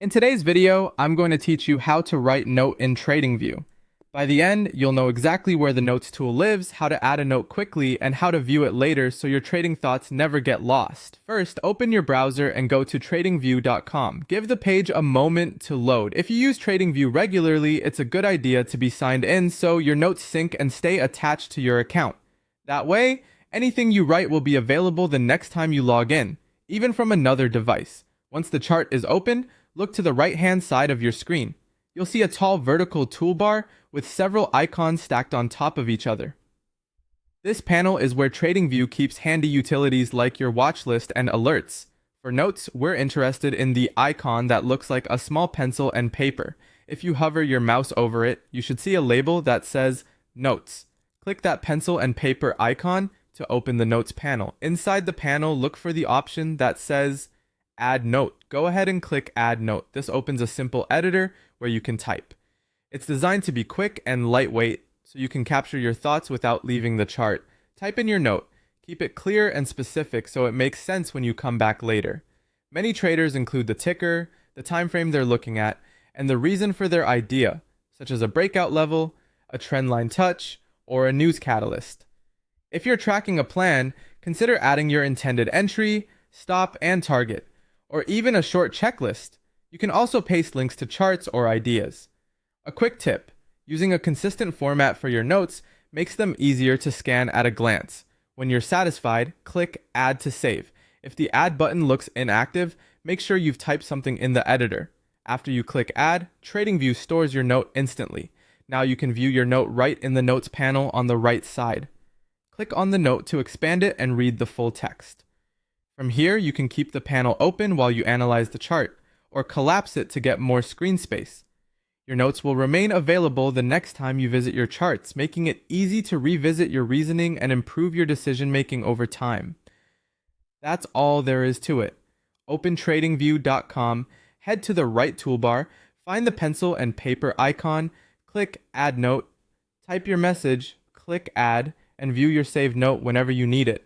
In today's video, I'm going to teach you how to write note in Tradingview. By the end, you'll know exactly where the notes tool lives, how to add a note quickly, and how to view it later so your trading thoughts never get lost. First, open your browser and go to tradingview.com. Give the page a moment to load. If you use Tradingview regularly, it's a good idea to be signed in so your notes sync and stay attached to your account. That way, anything you write will be available the next time you log in, even from another device. Once the chart is open, look to the right-hand side of your screen. You'll see a tall vertical toolbar with several icons stacked on top of each other. This panel is where TradingView keeps handy utilities like your watch list and alerts. For notes, we're interested in the icon that looks like a small pencil and paper. If you hover your mouse over it, you should see a label that says Notes. Click that pencil and paper icon to open the Notes panel. Inside the panel, look for the option that says Add Note. Go ahead and click Add Note. This opens a simple editor where you can type. It's designed to be quick and lightweight, so you can capture your thoughts without leaving the chart. Type in your note. Keep it clear and specific so it makes sense when you come back later. Many traders include the ticker, the time frame they're looking at, and the reason for their idea, such as a breakout level, a trendline touch, or a news catalyst. If you're tracking a plan, consider adding your intended entry, stop, and target, or even a short checklist. You can also paste links to charts or ideas. A quick tip: using a consistent format for your notes makes them easier to scan at a glance. When you're satisfied, click Add to save. If the Add button looks inactive, make sure you've typed something in the editor. After you click Add, TradingView stores your note instantly. Now you can view your note right in the Notes panel on the right side. Click on the note to expand it and read the full text. From here, you can keep the panel open while you analyze the chart, or collapse it to get more screen space. Your notes will remain available the next time you visit your charts, making it easy to revisit your reasoning and improve your decision-making over time. That's all there is to it. Open tradingview.com, head to the right toolbar, find the pencil and paper icon, click Add Note, type your message, click Add, and view your saved note whenever you need it.